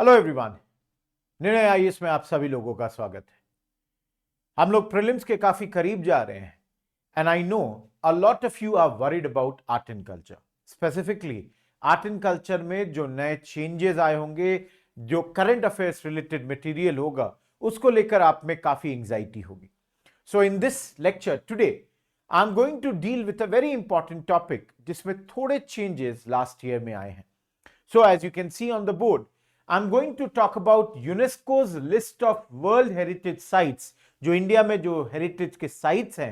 Hello everyone, निर्णय IAS में आप सभी लोगों का स्वागत है। हम लोग प्रीलिम्स के काफी करीब जा रहे हैं and I know a lot of you are worried about art and culture. Specifically art and culture में जो नए चेंजेस आए होंगे, जो करंट अफेयर्स रिलेटेड मटेरियल होगा, उसको लेकर आप में काफी एंजाइटी होगी। So in this lecture today I am going to deal with a very important topic जिसमें थोड़े चेंजेस लास्ट ईयर में आए हैं। So as you can see on the board, I'm going to talk about UNESCO's list of World Heritage Sites, जो India में जो heritage के sites हैं।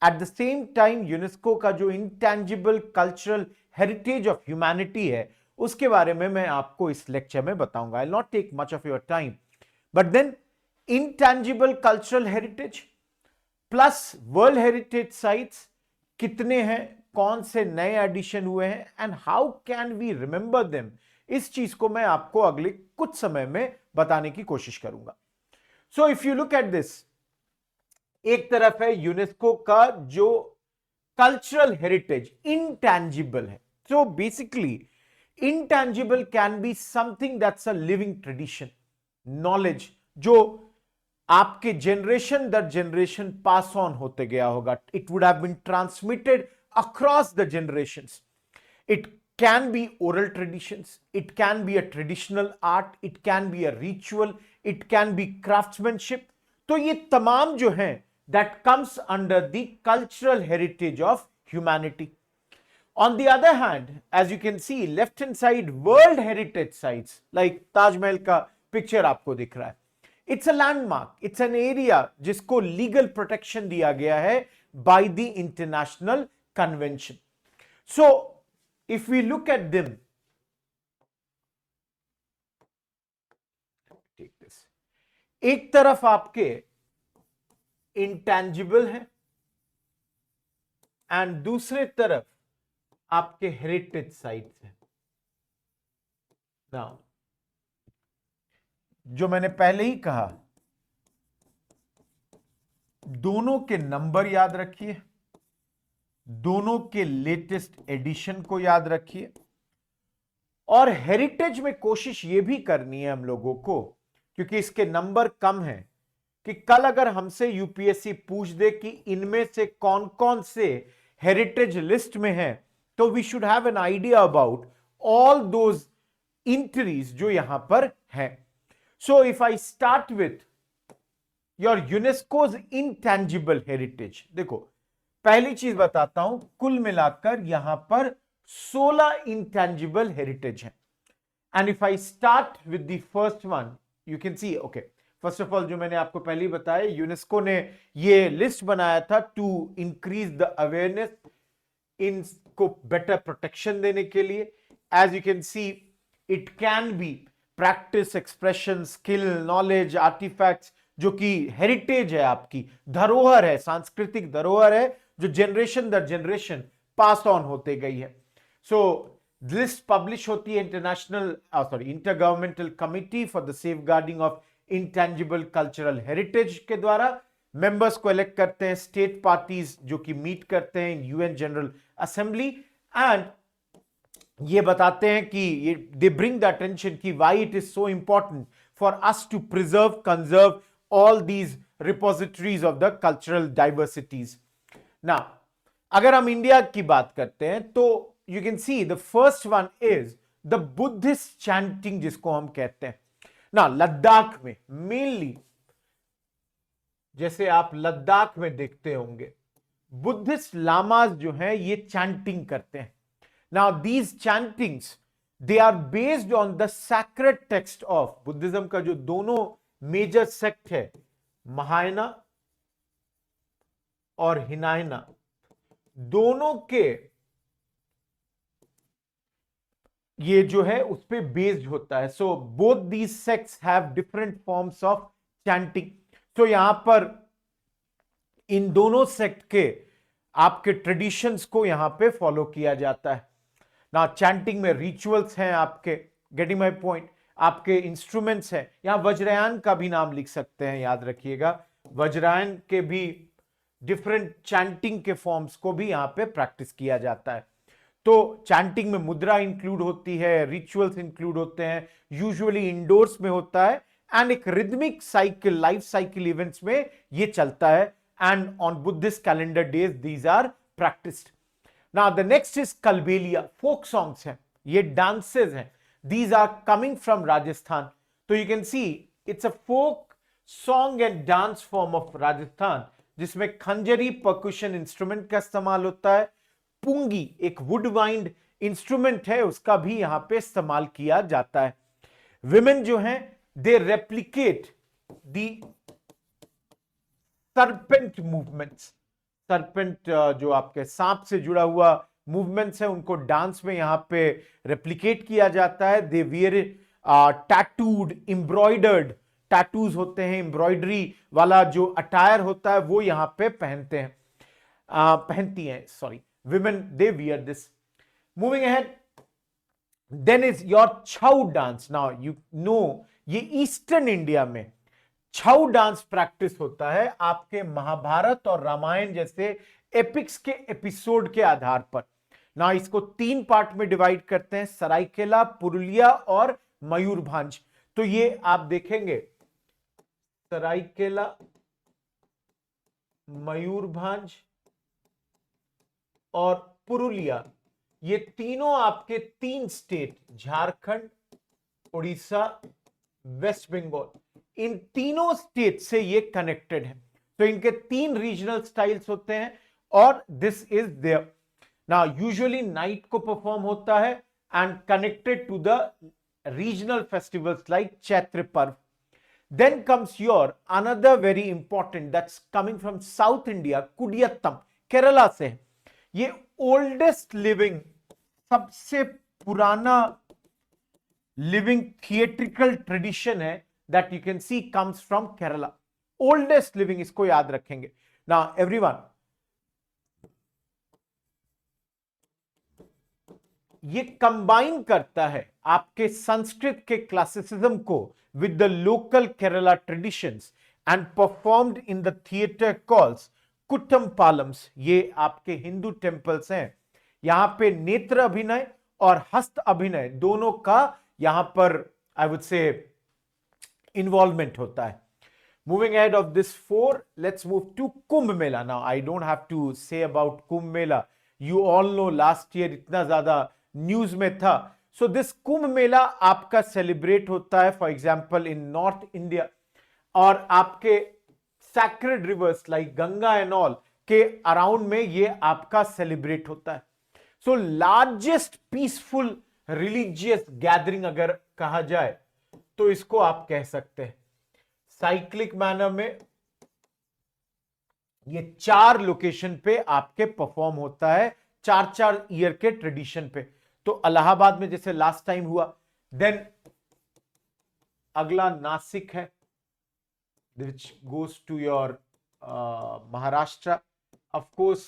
At the same time UNESCO का जो intangible cultural heritage of humanity है, उसके बारे में मैं आपको इस लेक्चर में बताऊंगा। I not take much of your time, but then intangible cultural heritage plus world heritage sites कितने हैं, कौन से नए एडिशन हुए हैं and how can we remember them, इस चीज को मैं आपको अगले कुछ समय में बताने की कोशिश करूंगा। So if you look at this, एक तरफ है यूनेस्को का जो कल्चरल हेरिटेज इंटैंजिबल है। So basically intangible can be something that's a living tradition, knowledge जो आपके जनरेशन दर जनरेशन पास ऑन होते गया होगा। It would have been transmitted across the generations. It can be oral traditions, it can be a traditional art, it can be a ritual, it can be craftsmanship. तो ये तमाम जो हैं that comes under the cultural heritage of humanity. On the other hand, as you can see left hand side, world heritage sites like Taj Mahal का picture आपको दिख रहा है। It's a landmark, it's an area जिसको legal protection दिया गया है by the international convention. So if we look at them, take this, एक तरफ आपके इंटेंजिबल है एंड दूसरे तरफ आपके हेरिटेज साइट्स हैं। नाउ जो मैंने पहले ही कहा, दोनों के नंबर याद रखिए, दोनों के लेटेस्ट एडिशन को याद रखिए, और हेरिटेज में कोशिश यह भी करनी है हम लोगों को, क्योंकि इसके नंबर कम हैं, कि कल अगर हमसे यूपीएससी पूछ दे कि इनमें से कौन कौन से हेरिटेज लिस्ट में हैं, तो we should have an idea about all those entries जो यहां पर हैं। So if I start with your UNESCO's intangible heritage, देखो पहली चीज बताता हूं, कुल मिलाकर यहां पर 16 इंटेंजिबल हेरिटेज हैं। And if I start with the first one, you can C, okay, first of all जो मैंने आपको पहले बताया, यूनेस्को ने ये लिस्ट बनाया था टू इंक्रीज द अवेयरनेस, इनको बेटर प्रोटेक्शन देने के लिए। As you can see, it can be practice, expression, skill, knowledge, artefacts, जो कि हेरिटेज है, आपकी धरोहर है, सांस्कृतिक धरोहर है, जो जनरेशन दर जनरेशन पास ऑन होते गई है। सो लिस्ट पब्लिश होती है intergovernmental committee for the safeguarding of intangible cultural heritage के द्वारा। मेंबर्स को इलेक्ट करते हैं स्टेट पार्टीज, जो कि मीट करते हैं यूएन जनरल असेंबली, एंड ये बताते हैं कि ये दे ब्रिंग द अटेंशन कि why it is so important for us to preserve, conserve all these repositories of the cultural diversities. Now, अगर हम इंडिया की बात करते हैं तो you can see the first one is the Buddhist chanting, जिसको हम कहते हैं ना लद्दाख में मेनली, जैसे आप लद्दाख में देखते होंगे बुद्धिस्ट लामाज जो हैं ये चैंटिंग करते हैं। Now these chantings, they are based on the sacred text of Buddhism का जो दोनों मेजर सेक्ट है, महायाना और हिनायना, दोनों के ये जो है उस पे बेस्ड होता है। So both these sects have different forms of chanting. So यहां पर इन दोनों सेक्ट के आपके ट्रेडिशंस को यहां पे फॉलो किया जाता है ना। चैंटिंग में रिचुअल्स हैं आपके, गेटिंग माय पॉइंट, आपके इंस्ट्रूमेंट्स हैं। यहां वज्रयान का भी नाम लिख सकते हैं, याद रखिएगा, वज्रयान के भी डिफरेंट चैंटिंग के फॉर्म्स को भी यहां पे प्रैक्टिस किया जाता है। तो चैंटिंग में मुद्रा इंक्लूड होती है, रिचुअल्स इंक्लूड होते हैं, यूजुअली इंडोर्स में होता है, एंड एक rhythmic cycle, life cycle events में ये चलता है, and on Buddhist calendar days these are practised. Now the next is Kalbelia. Folk songs हैं, ये डांसेस हैं. These are coming from Rajasthan. तो you can see it's a folk song and dance form of Rajasthan, जिसमें khanjari percussion instrument का इस्तेमाल होता है. पुंगी एक वुड वाइंड इंस्ट्रूमेंट है, उसका भी यहां पे इस्तेमाल किया जाता है. विमेन जो हैं दे रेप्लिकेट दी सरपेंट मूवमेंट्स. सरपेंट जो आपके सांप से जुड़ा हुआ मूवमेंट्स है, उनको डांस में यहां पे रेप्लिकेट किया जाता है. They wear tattooed, embroidered, tattoos होते हैं, एम्ब्रॉयडरी वाला जो अटायर होता है वो यहां पे पहनते हैं, पहनती हैं, sorry. Women, they wear this. Moving ahead, then is your Chhau dance. Now you know ये ईस्टर्न इंडिया में छऊ डांस प्रैक्टिस होता है आपके महाभारत और रामायण जैसे एपिक्स के एपिसोड के आधार पर. ना इसको 3 पार्ट में डिवाइड करते हैं, सरायकेला, पुरुलिया और मयूरभंज. तो ये आप देखेंगे सरायकेला, मयूरभंज और पुरुलिया, ये तीनों आपके 3 स्टेट, झारखंड, उड़ीसा, वेस्ट बंगाल, इन तीनों स्टेट से ये कनेक्टेड है. तो इनके 3 रीजनल स्टाइल्स होते हैं और this is there. Now usually night को परफॉर्म होता है and connected to the regional festivals like Chaitra Parva. Then comes your another very important that's coming from South India, कुडियात्तम, Kerala से. ये ओल्डेस्ट लिविंग, सबसे पुराना लिविंग थिएट्रिकल ट्रेडिशन है that you can C comes from Kerala. Oldest living, इसको याद रखेंगे. Now everyone, ये combine करता है आपके संस्कृत के क्लासिसिज्म को with the local Kerala traditions and performed in the theatre calls koothambalams. ये आपके हिंदू टेम्पल्स हैं, यहां पे नेत्र अभिनय और हस्त अभिनय दोनों का यहां पर आई वुड से इन्वॉल्वमेंट होता है. Moving ahead of this 4, let's move to Kumbh Mela. Now I don't have to say about Kumbh Mela, you all know last year इतना ज्यादा न्यूज में था. सो दिस कुंभ मेला आपका सेलिब्रेट होता है for example in north India, और आपके sacred reverse like Ganga and all के अराउंड में ये आपका सेलिब्रेट होता है. So largest peaceful religious gathering अगर कहा जाए तो इसको आप कह सकते हैं. साइक्लिक मैनर में ये 4 लोकेशन पे आपके परफॉर्म होता है, 4 ईयर के ट्रेडिशन पे. तो इलाहाबाद में जैसे लास्ट टाइम हुआ, देन अगला नासिक है which goes to your Maharashtra, of course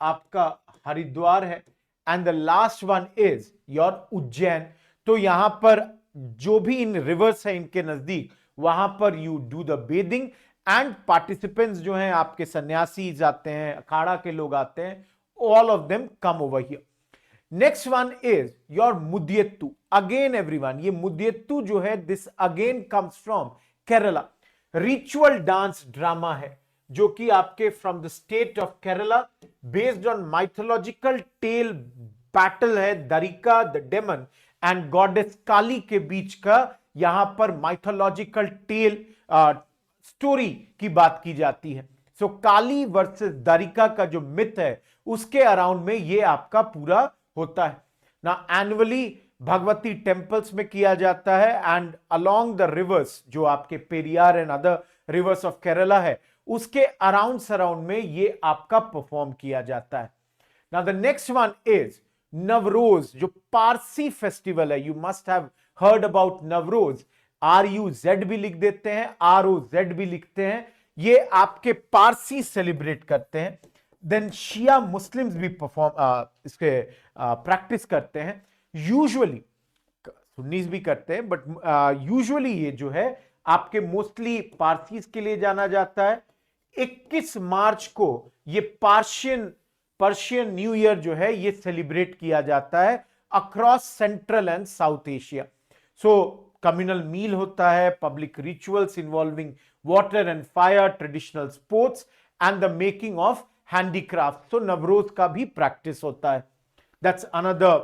आपका हरिद्वार है, and the last one is your Ujjain. तो यहां पर जो भी इन रिवर्स है इनके नजदीक, वहां पर you do the bathing and participants जो हैं आपके सन्यासी आते हैं, अखाड़ा के लोग आते हैं, all of them come over here. Next one is your Mudiyettu. Again everyone, ये मुदियत्तू जो है this again comes from Kerala. Ritual dance drama है जो कि आपके from the state of Kerala, based on mythological tale battle है Darika the demon and goddess Kali के बीच का. यहां पर माइथोलॉजिकल टेल स्टोरी की बात की जाती है. सो काली वर्सेस दरिका का जो मिथ है उसके अराउंड में ये आपका पूरा होता है ना. एनुअली भगवती टेम्पल्स में किया जाता है एंड अलोंग द रिवर्स जो आपके Periyar and other rivers of Kerala है उसके अराउंड सराउंड में ये आपका परफॉर्म किया जाता है. Now the next one is Navroz, जो पारसी फेस्टिवल है. You must have heard about Navroz. RUZ भी लिख देते हैं, ROZ भी लिखते हैं. ये आपके पारसी सेलिब्रेट करते हैं. देन शिया मुस्लिम्स भी परफॉर्म इसके प्रैक्टिस करते हैं. यूजुअली सुन्नीस भी करते हैं, बट यूजुअली ये जो है आपके मोस्टली पारसीज के लिए जाना जाता है. 21 मार्च को ये पार्शियन पर्शियन न्यू ईयर जो है ये सेलिब्रेट किया जाता है across Central and South Asia. So communal meal होता है, public rituals involving water and fire, traditional sports and the making of handicraft. तो नवरोज का भी प्रैक्टिस होता है। That's another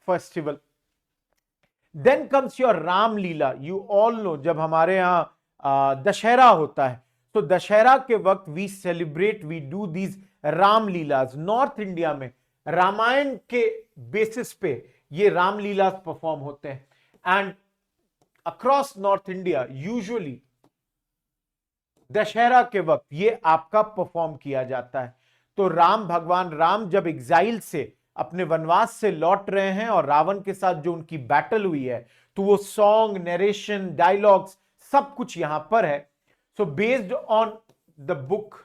festival. Then comes your Ramlila. You all know जब हमारे यहाँ दशहरा होता है तो दशहरा के वक्त we celebrate, we do these Ramlilas. North India में रामायण के बेसिस पे ये रामलीला परफॉर्म होते हैं and across north India usually Dussehra के वक्त ये आपका परफॉर्म किया जाता है। तो भगवान राम जब एग्जाइल से अपने वनवास से लौट रहे हैं और रावण के साथ जो उनकी बैटल हुई है, तो वो सॉन्ग, नरेशन, डायलॉग्स सब कुछ यहां पर है। So based on the book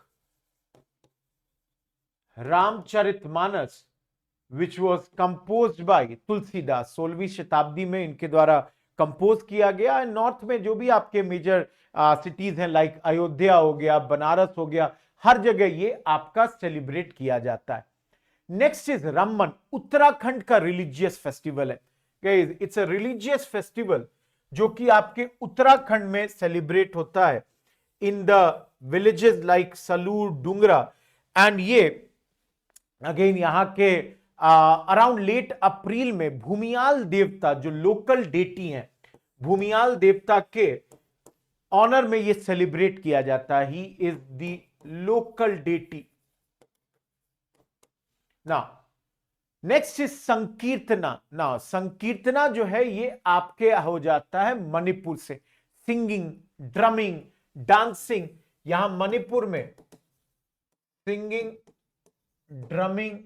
Ramcharitmanas which was composed by Tulsidas, 16वीं शताब्दी में इनके द्वारा कंपोज किया गया। नॉर्थ में जो भी आपके मेजर सिटीज हैं लाइक अयोध्या हो गया, बनारस हो गया, हर जगह ये आपका सेलिब्रेट किया जाता है। नेक्स्ट इज रमन, उत्तराखंड का रिलीजियस फेस्टिवल है। इट्स अ रिलीजियस फेस्टिवल जो कि आपके उत्तराखंड में सेलिब्रेट होता है in the villages like Saloor, Dungra. And ये अगेन यहाँ के अराउंड लेट अप्रैल में भूमियाल देवता जो लोकल डेटी हैं, भूमियाल देवता के ऑनर में ये सेलिब्रेट किया जाता है। He is the local deity. Now next is Sankirtana. Now Sankirtana जो है ये आपके हो जाता है मणिपुर से। सिंगिंग, ड्रमिंग, डांसिंग, यहां मणिपुर में सिंगिंग, ड्रमिंग,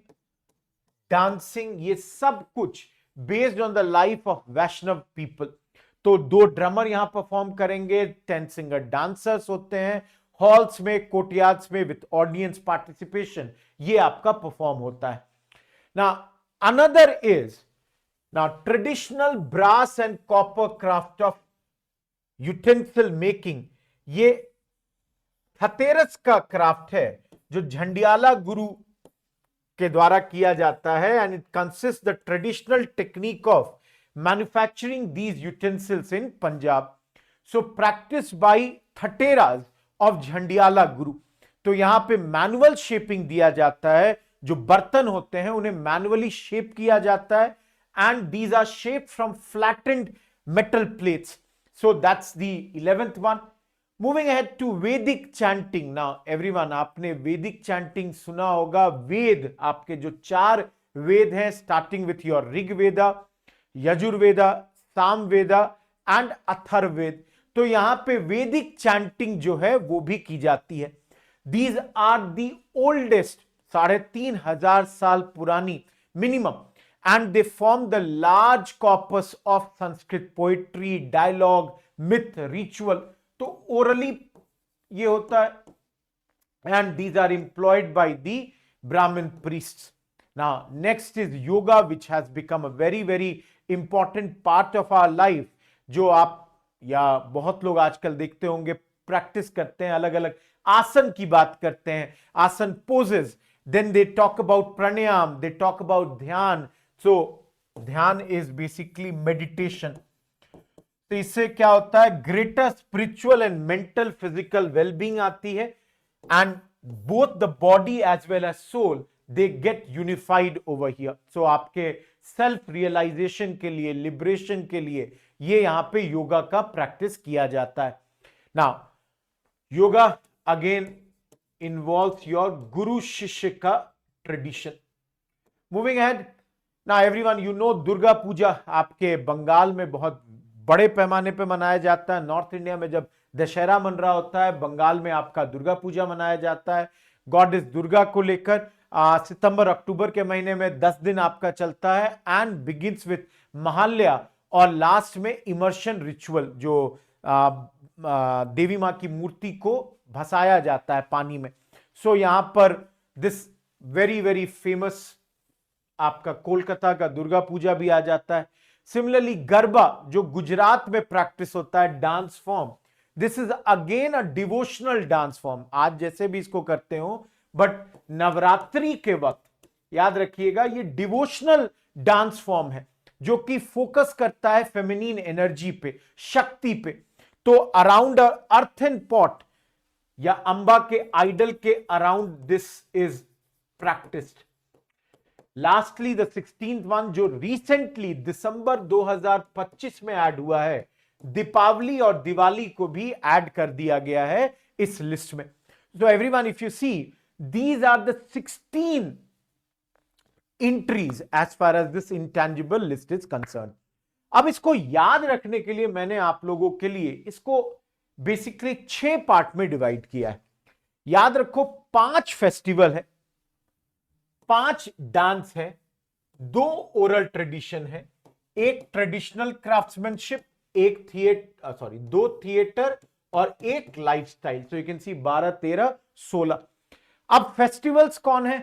डांसिंग, ये सब कुछ based on the life of Vaishnav people. तो 2 ड्रमर यहां परफॉर्म करेंगे, 10 सिंगर डांसर्स होते हैं, हॉल्स में, कोर्टयार्ड्स में विथ ऑडियंस पार्टिसिपेशन ये आपका परफॉर्म होता है। Now another is now traditional brass and copper craft of utensil making। ये धनतेरस का क्राफ्ट है जो झंडियाला गुरु के द्वारा किया जाता है and it consist the traditional technique of manufacturing these utensils in Punjab. So practice by Thatheras of Jandiala Guru. तो यहां पे मैनुअल शेपिंग दिया जाता है, जो बर्तन होते हैं उन्हें मैनुअली शेप किया जाता है and these are shape from flattened metal plates. So that's the 11th one. Moving ahead to Vedic chanting. Now everyone, आपने वैदिक चैंटिंग सुना होगा। वेद, आपके जो 4 वेद हैं starting with your Rigveda, Yajurveda, Samaveda and Atharvaveda. तो यहां पे वैदिक चैंटिंग जो है वो भी की जाती है। दीज आर दी ओल्डेस्ट, 3,500 साल पुरानी minimum, and they form the large corpus of Sanskrit poetry, dialogue, myth, ritual. तो ओरली ये होता है and these are employed by the Brahmin priests. Now next is yoga which has become a very very important part of our life, जो आप या बहुत लोग आजकल देखते होंगे प्रैक्टिस करते हैं, अलग अलग आसन की बात करते हैं, आसन poses. Then they talk about pranayam, they talk about dhyan. So ध्यान is basically meditation. तो इससे क्या होता है, greater spiritual and mental physical wellbeing आती है and both the body as well as soul they get unified over here. So आपके self realisation के लिए, लिबरेशन के लिए ये यहां पे योगा का प्रैक्टिस किया जाता है। Now yoga again involves your guru shishya ka tradition. Moving ahead, now everyone you know Durga Puja आपके बंगाल में बहुत बड़े पैमाने पे मनाया जाता है। नॉर्थ इंडिया में जब दशहरा मन रहा होता है, बंगाल में आपका दुर्गा पूजा मनाया जाता है। गॉडेस दुर्गा को लेकर सितंबर अक्टूबर के महीने में 10 दिन आपका चलता है एंड बिगिंस विथ महाल्या और लास्ट में इमर्शन रिचुअल, जो देवी मां की मूर्ति को भसाया जाता है पानी में। सो यहां पर दिस वेरी वेरी फेमस आपका कोलकाता का दुर्गा पूजा भी आ जाता है। सिमिलरली गरबा जो गुजरात में प्रैक्टिस होता है, dance form, this is again a devotional dance form. आज जैसे भी इसको करते हो, बट नवरात्रि के वक्त याद रखिएगा ये डिवोशनल डांस फॉर्म है जो कि फोकस करता है फेमिनिन एनर्जी पे, शक्ति पे। तो अराउंड अर्थन पॉट या अंबा के आइडल के around this is practised. Lastly the 16th one जो रिसेंटली दिसंबर 2025 में ऐड हुआ है, दीपावली और दिवाली को भी ऐड कर दिया गया है इस लिस्ट में। So everyone, if you see, these are the 16 entries as far as this intangible list is concerned. अब इसको याद रखने के लिए मैंने आप लोगों के लिए इसको बेसिकली 6 पार्ट में डिवाइड किया है। याद रखो 5 फेस्टिवल है, 5 डांस है, 2 ओरल ट्रेडिशन है, एक ट्रेडिशनल क्राफ्ट्समैनशिप, एक थिएटर 2 थिएटर और एक लाइफस्टाइल। सो यू कैन सी 12, 13, 16। अब फेस्टिवल्स कौन है?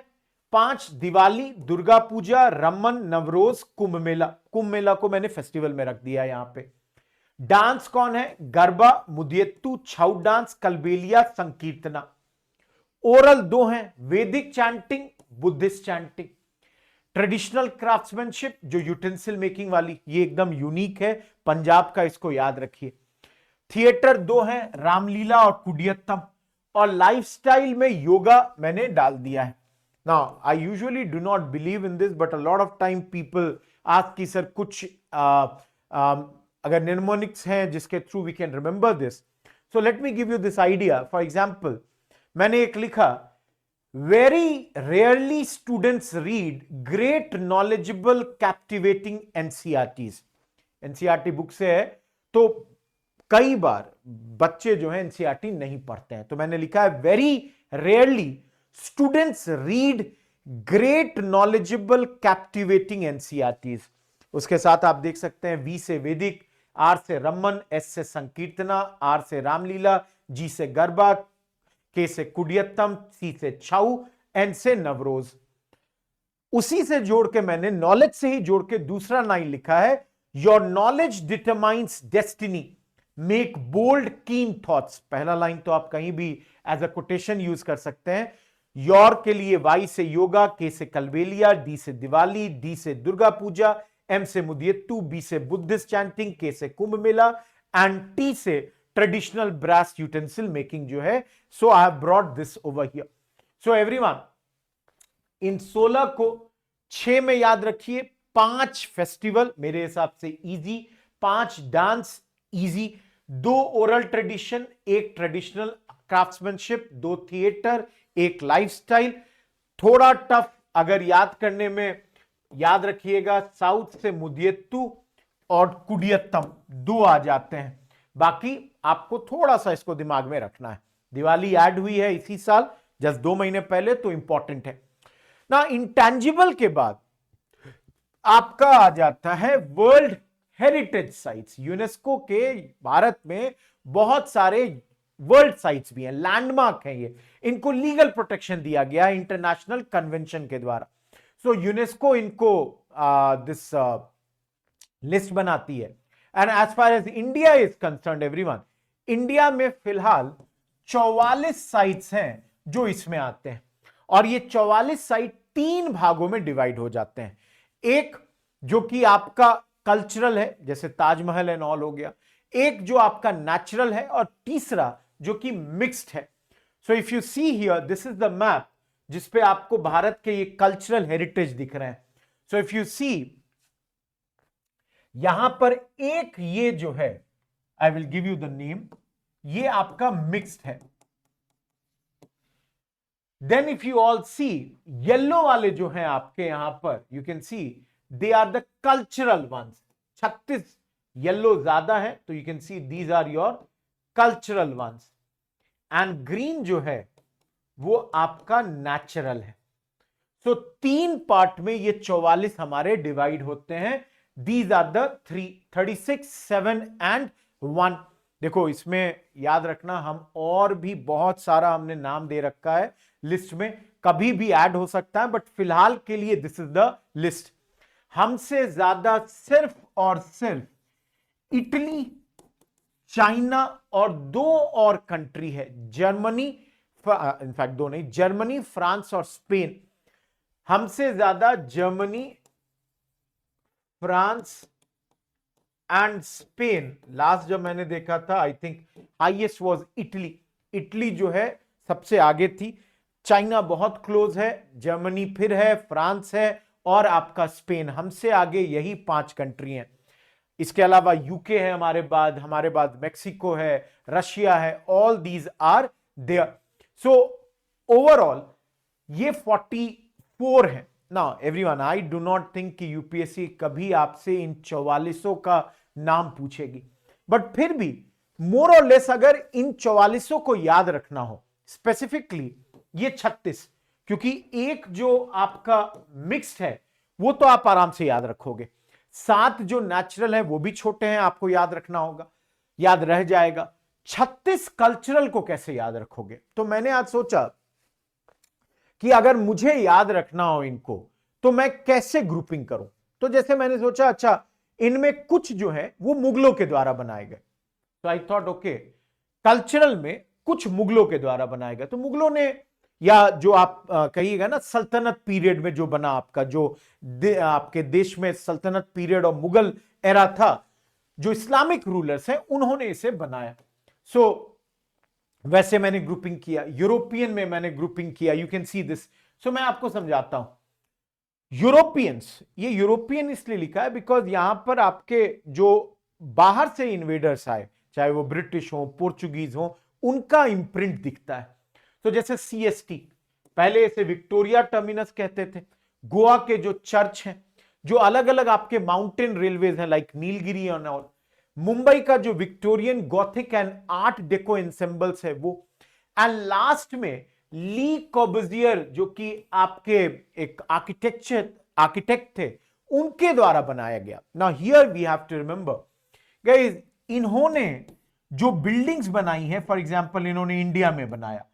5 दिवाली, दुर्गा पूजा, रमन, नवरोज, कुंभ मेला। कुंभ मेला को मैंने फेस्टिवल में रख दिया यहां पे। डांस कौन है? गरबा, मुदियत्तू, छाऊ डांस, कलबेलिया, संकीर्तना। ओरल 2 हैं, वैदिक chanting, Buddhist chanting. Traditional craftsmanship जो यूटेंसिल मेकिंग वाली, ये एकदम यूनिक है पंजाब का, इसको याद रखिए। थिएटर 2 हैं, रामलीला और कुडियत्तम। और लाइफस्टाइल में योगा मैंने डाल दिया है। Now I usually do not believe in this, but a lot of time people ask कि सर कुछ अगर निमोनिक्स हैं जिसके through we can remember this, so let me give you this idea. For example मैंने एक लिखा, very rarely students read great knowledgeable captivating NCERTs. NCERT book से है, तो कई बार बच्चे जो है एनसीईआरटी नहीं पढ़ते हैं। तो मैंने लिखा है very rarely students read great knowledgeable captivating NCERTs. उसके साथ आप देख सकते हैं वी से वैदिक, आर से रमन, एस से संकीर्तना, आर से रामलीला, जी से गरबा, के से कुडियत्तम, सी से छाऊ, एन से नवरोज। उसी से जोड़ के मैंने नॉलेज से ही जोड़ के दूसरा लाइन लिखा है, your knowledge determines destiny, make bold keen thoughts. पहला लाइन तो आप कहीं भी एज अ कोटेशन यूज कर सकते हैं। योर के लिए वाई से योगा, के से कलबेलिया, डी से दिवाली, डी से दुर्गा पूजा, एम से मुदियत्तू, बी से बुद्धिस्ट चैंटिंग, के से कुंभ मेला एंड टी से ट्रेडिशनल ब्रास यूटेंसिल मेकिंग जो है। So I have brought this over here. So everyone, in 16 को 6 में याद रखिए। 5 फेस्टिवल मेरे हिसाब से easy, 5 dance easy, 2 oral tradition, एक ट्रेडिशनल क्राफ्ट्समैनशिप, 2 थिएटर, एक लाइफस्टाइल। थोड़ा टफ अगर याद करने में, याद रखिएगा साउथ से मुदियत्तू और कुडियत्तम 2 आ जाते हैं। बाकी आपको थोड़ा सा इसको दिमाग में रखना है। दिवाली ऐड हुई है इसी साल, जस्ट 2 महीने पहले, तो इंपॉर्टेंट है ना। इंटेंजिबल के बाद आपका आ जाता है वर्ल्ड हेरिटेज साइट्स। यूनेस्को के भारत में बहुत सारे वर्ल्ड साइट्स भी हैं, लैंडमार्क हैं ये। इनको लीगल प्रोटेक्शन दिया गया है इंटरनेशनल कन्वेंशन के द्वारा। सो यूनेस्को इनको दिस लिस्ट बनाती है। And as far as India is concerned everyone, India में फिलहाल 44 साइट्स हैं जो इसमें आते हैं। और ये 44 साइट 3 भागों में डिवाइड हो जाते हैं। एक जो कि आपका कल्चरल है, जैसे ताजमहल एंड ऑल हो गया। एक जो आपका नेचुरल है, और तीसरा जो कि मिक्स्ड है। So if you see here, this is the map जिसपे आपको भारत के ये कल्चरल हेरिटेज दिख रहे हैं। सो इफ यू सी, यहां पर एक ये जो है, I will give you the name, ये आपका मिक्स्ड है। Then if you all see, yellow वाले जो हैं आपके यहां पर, you can see they are the cultural ones. 36 yellow ज्यादा है, तो you can see these are your cultural ones. And green जो है वो आपका नेचुरल है। सो 3 पार्ट में ये 44 हमारे डिवाइड होते हैं। These are the 36, 7 and 1। देखो इसमें याद रखना, हम और भी बहुत सारा हमने नाम दे रखा है लिस्ट में, कभी भी ऐड हो सकता है, बट फिलहाल के लिए दिस इज द लिस्ट। हमसे ज्यादा सिर्फ और सिर्फ इटली, चाइना और 2 और कंट्री है, जर्मनी, इनफैक्ट 2 नहीं, जर्मनी, फ्रांस और स्पेन। हमसे ज्यादा Germany, France and Spain. Last जब मैंने देखा था I think highest was Italy. Italy जो है सबसे आगे थी। चाइना बहुत क्लोज है, जर्मनी फिर है, फ्रांस है और आपका स्पेन। हमसे आगे यही 5 कंट्री हैं। इसके अलावा यूके है हमारे बाद मेक्सिको है, रशिया है। All these are there. So overall ये 44 है ना। Everyone, I do not think कि यूपीएससी कभी आपसे इन 44 का नाम पूछेगी, बट फिर भी मोर और लेस अगर इन 44 को याद रखना हो, स्पेसिफिकली ये 36, क्योंकि एक जो आपका मिक्स्ड है वो तो आप आराम से याद रखोगे। 7 जो नेचुरल है वो भी छोटे हैं, आपको याद रखना होगा, याद रह जाएगा। 36 कल्चरल को कैसे याद रखोगे? तो मैंने आज सोचा कि अगर मुझे याद रखना हो इनको तो मैं कैसे ग्रुपिंग करूं। तो जैसे मैंने सोचा, अच्छा इनमें कुछ जो है वो मुगलों के द्वारा बनाए गए, तो आई थॉट ओके कल्चरल में कुछ मुगलों के द्वारा बनाए गए। तो मुगलों ने, या जो आप कहिएगा ना सल्तनत पीरियड में जो बना आपका, जो आपके देश में सल्तनत पीरियड और मुगल एरा था, जो इस्लामिक रूलर्स हैं उन्होंने इसे बनाया। सो वैसे मैंने ग्रुपिंग किया, यूरोपियन में मैंने ग्रुपिंग किया, यू कैन सी दिस। सो मैं आपको समझाता हूं। यूरोपियंस, ये यूरोपियन इसलिए लिखा है बिकॉज यहां पर आपके जो बाहर से इन्वेडर्स आए, चाहे वो ब्रिटिश हो, पोर्चुगीज हो, उनका इंप्रिंट दिखता है। तो जैसे सीएसटी, पहले इसे विक्टोरिया टर्मिनस कहते थे। गोवा के जो चर्च हैं, जो अलग अलग आपके माउंटेन रेलवेज हैं लाइक नीलगिरी और मुंबई का जो Victorian Gothic and art deco ensembles है वो, एंड लास्ट में ली कॉर्बुजियर जो कि आपके एक आर्किटेक्ट थे, उनके द्वारा बनाया गया। Now here we have to remember guys, इन्होंने जो बिल्डिंग्स बनाई है, फॉर एग्जांपल इन्होंने इंडिया में बनाया,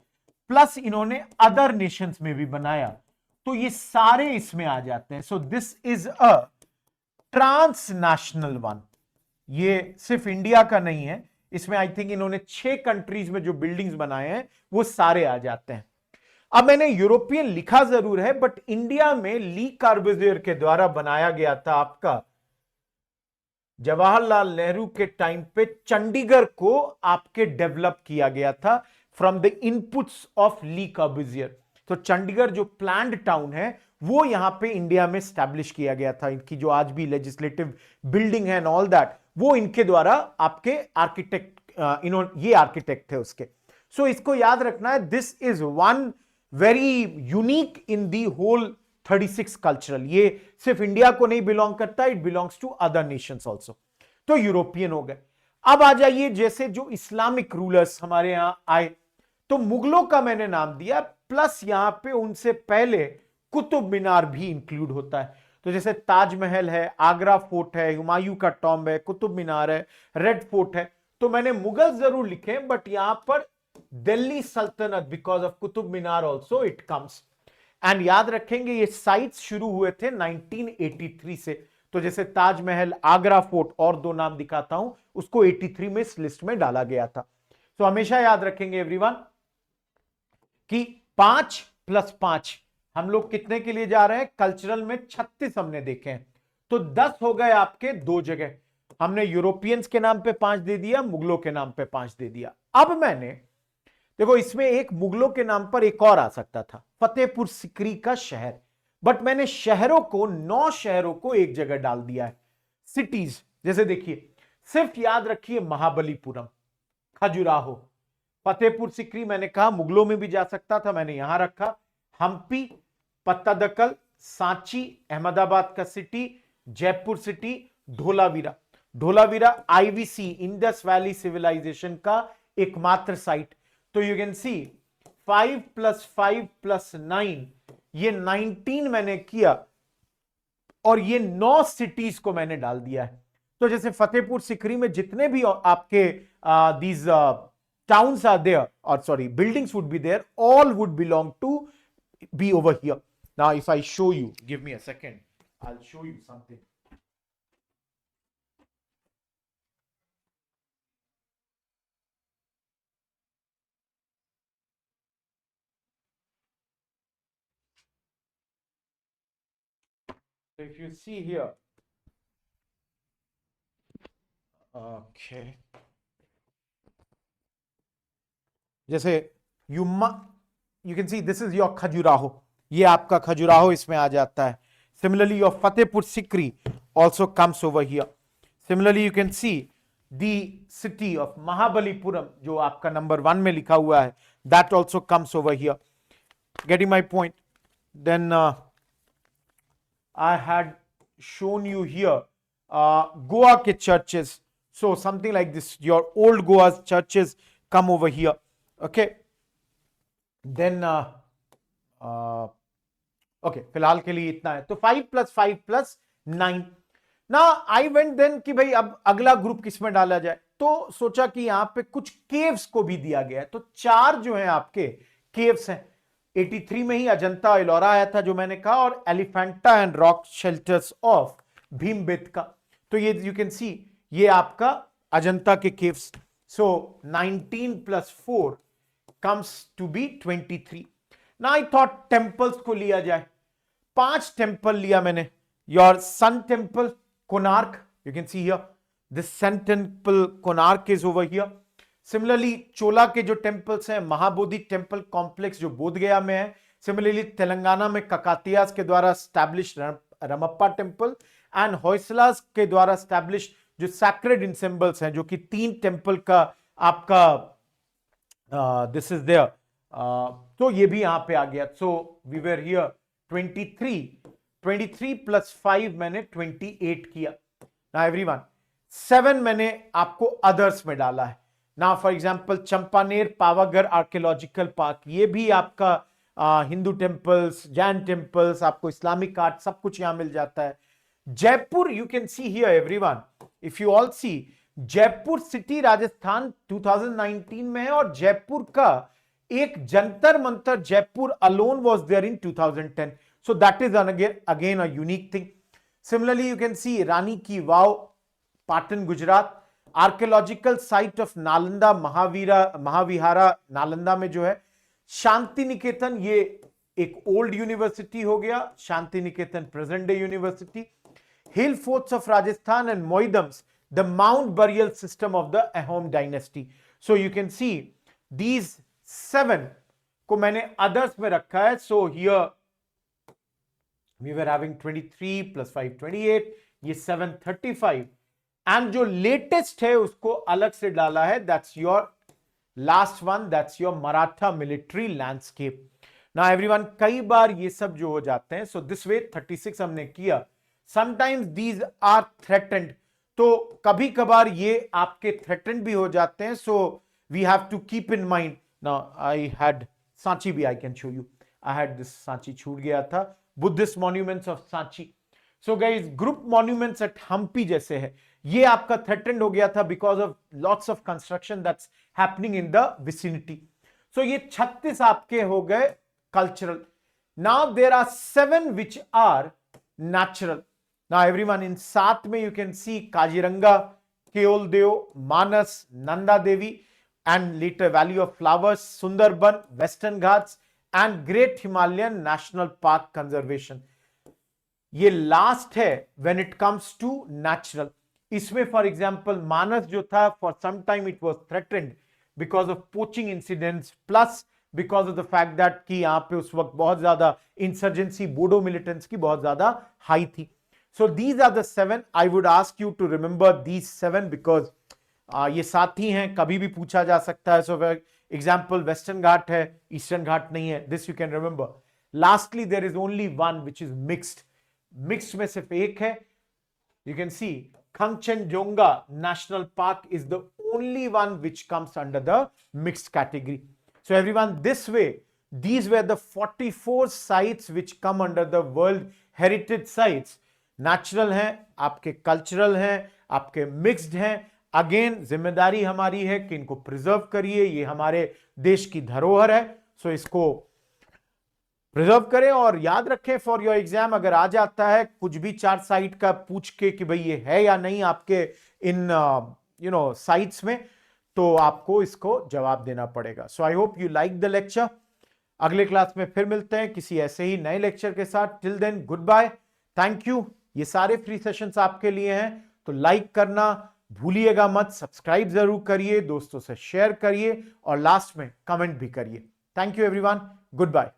प्लस इन्होंने अदर नेशंस में भी बनाया, तो ये सारे इसमें आ जाते हैं। So this is a transnational one. ये सिर्फ इंडिया का नहीं है, इसमें आई थिंक इन्होंने 6 कंट्रीज में जो बिल्डिंग्स बनाए हैं वो सारे आ जाते हैं। अब मैंने यूरोपियन लिखा जरूर है, बट इंडिया में ली कार्बुजियर के द्वारा बनाया गया था आपका जवाहरलाल नेहरू के टाइम पे। चंडीगढ़ को आपके डेवलप किया गया था from the inputs of Lee Corbusier. तो चंडीगढ़ जो प्लान्ड टाउन है वो यहां पे इंडिया में स्टैब्लिश किया गया था। इनकी जो आज भी लेजिस्लेटिव बिल्डिंग है एंड ऑल दैट, वो इनके द्वारा आपके आर्किटेक्ट, इन्होंने ये आर्किटेक्ट थे उसके। सो इसको याद रखना है, this is one very unique in the whole 36 cultural. ये सिर्फ इंडिया को नहीं बिलोंग करता, it belongs to other nations also. तो यूरोपियन हो गए। अब आ जाइए, जैसे जो इस्लामिक रूलर्स हमारे यहां आए, तो मुगलों का मैंने नाम दिया, प्लस यहां पे उनसे पहले कुतुब मीनार भी इंक्लूड होता है। तो जैसे ताजमहल है, आगरा फोर्ट है, हुमायूं का टॉम्ब है, कुतुब मीनार है, रेड फोर्ट है। तो मैंने मुगल जरूर लिखे, बट यहां पर दिल्ली सल्तनत, because of Qutub Minar also it comes. And याद रखेंगे ये साइट्स शुरू हुए थे 1983 से। तो जैसे ताजमहल, आगरा फोर्ट, और 2 नाम दिखाता हूं, उसको 83 में इस लिस्ट में डाला गया था। तो हमेशा याद रखेंगे एवरीवन कि 5 + 5 हम लोग कितने के लिए जा रहे हैं? कल्चरल में 36 हमने देखे हैं, तो 10 हो गए आपके 2 जगह। हमने यूरोपियंस के नाम पे 5 दे दिया, मुगलों के नाम पे 5 दे दिया। अब मैंने देखो, इसमें एक मुगलों के नाम पर एक और आ सकता था, फतेहपुर सिकरी का शहर, बट मैंने शहरों को, 9 शहरों को एक जगह डाल दिया है, सिटीज। जैसे देखिए, सिर्फ याद रखिए महाबलीपुरम, खजुराहो, फतेहपुर सिकरी मैंने कहा मुगलों में भी जा सकता था, मैंने यहां रखा। हम्पी, पत्तादकल, सांची अहमदाबाद का city, Jaipur city, Dholavira. Dholavira IVC, Indus valley civilization का एकमात्र साइट। तो यू कैन सी 5 + 5 + 9, ये 19 मैंने किया, और ये 9 सिटीज को मैंने डाल दिया है। तो जैसे फतेहपुर सिकरी में जितने भी आपके दीज टाउन्स आर देयर, और sorry buildings would be there, all would belong to be over here. Now if I show you, give me a second, I will show you something. So if you see here, okay, जैसे you you can see this is your Khajuraho, ये आपका खजुराहो इसमें आ जाता है. Similarly your Fatehpur Sikri also comes over here. Similarly you can see the city of Mahabalipuram जो आपका number 1 में लिखा हुआ है, that also comes over here. Getting my point. Then I had shown you here Goa ke churches. So something like this, your old Goa's churches come over here. Okay. Then okay, फिलहाल के लिए इतना है. तो 5 + 5 + 9. ना I went then कि भाई अब अगला ग्रुप किस में डाला जाए, तो सोचा कि यहां पे कुछ केव्स को भी दिया गया है. तो 4 जो है आपके केव्स हैं. 83 में ही अजंता एलोरा आया था जो मैंने कहा, और Elephanta and rock shelters of Bhimbetka. तो ये यू कैन सी ये आपका अजंता के caves. So 19 + 4 comes to be 23. Now I thought temples को लिया जाए. 5 टेम्पल लिया मैंने. Your sun temple Konark, you can see here this sun temple Konark is over here. Similarly Chola के जो टेम्पल्स हैं, महाबोधि टेम्पल कॉम्प्लेक्स जो बोधगया में है. सिमिलरली तेलंगाना में ककातियास के द्वारा स्टैब्लिश रमप्पा टेम्पल एंड होयसलास के द्वारा स्टैब्लिश जो सैक्रेड इंसेंबल्स हैं, जो कि 3 टेम्पल का आपका दिस इज देयर. तो ये भी यहां पे आ गया. सो वी वेर हियर 23 + 5 मैंने 28 किया. ना एवरीवन 7 मैंने आपको अदर्स में डाला है. ना for example Champaner Pavagadh archaeological park, ये भी आपका हिंदू टेम्पल्स, जैन टेम्पल्स, आपको इस्लामिक आर्ट सब कुछ यहां मिल जाता है. Jaipur you can see here everyone, if you all see Jaipur city Rajasthan 2019 में है, और जयपुर का एक Jantar Mantar Jaipur alone was there in 2010. So that is again a unique thing. Similarly you can see Rani ki Vav Patan Gujarat, archaeological site of Nalanda Mahavihara Nalanda में जो है. शांति निकेतन ये एक ओल्ड यूनिवर्सिटी हो गया, Shantiniketan present day university. Hill forts of Rajasthan and Moidams, the mound burial system of the Ahom dynasty. So you can see these 7 को मैंने others में रखा है. So here we were having 23 + 5 28, ये 7 35, एंड जो लेटेस्ट है उसको अलग से डाला है. That's your last one, that's your Maratha military landscape. ना एवरीवन कई बार ये सब जो हो जाते हैं. सो दिस वे 36 हमने किया. समटाइम्स दीज आर थ्रेटेंड, तो कभी कभार ये आपके थ्रेटेंड भी हो जाते हैं. So we have to keep in mind. Now I had Sanchi भी, I can show you. I had this Sanchi छूट गया था, Buddhist monuments of Sanchi. So guys group monuments at Hampi जैसे है, ये आपका थ्रेटेंड हो गया था because of lots of construction that's happening in the vicinity. So ये 36 आपके हो गए cultural. Now there are 7 which are natural. Now everyone इन 7 में you can see Kaziranga, Keoladeo, Manas, Nanda Devi and later valley of flowers, Sundarban, western Ghats and great Himalayan national park conservation. ये last है when it comes to natural. इसमें for example Manas जो था, for some time it was threatened because of poaching incidents, plus because of the fact that कि यहां पे उस वक्त बहुत ज्यादा इंसर्जेंसी बोडो मिलिटेंट्स की बहुत ज्यादा हाई थी. So these are the 7. I would ask you to remember these 7 because ये साथी हैं, कभी भी पूछा जा सकता है. सो एग्जाम्पल वेस्टर्न घाट है, ईस्टर्न घाट नहीं है, this you can remember. Lastly there is only one which is mixed. Mixed में सिर्फ एक है. You can see Kangchenjunga National Park is the only one which comes under the mixed category. So everyone, this way, these were the 44 sites which come under the World Heritage Sites. Natural हैं, आपके cultural हैं, आपके mixed हैं. Again, जिम्मेदारी हमारी है कि इनको preserve करिए, ये हमारे देश की धरोहर है. So इसको प्रिजर्व करें और याद रखें फॉर योर एग्जाम. अगर आ जाता है कुछ भी 4 साइट का पूछ के कि भाई ये है या नहीं आपके इन साइट्स में, तो आपको इसको जवाब देना पड़ेगा. So I hope you like the lecture. अगले क्लास में फिर मिलते हैं किसी ऐसे ही नए लेक्चर के साथ. Till then goodbye. Thank you. ये सारे फ्री सेशंस आपके लिए हैं, तो लाइक करना भूलिएगा मत, सब्सक्राइब जरूर करिए, दोस्तों से शेयर करिए और लास्ट में कमेंट भी करिए। Thank you everyone, good bye.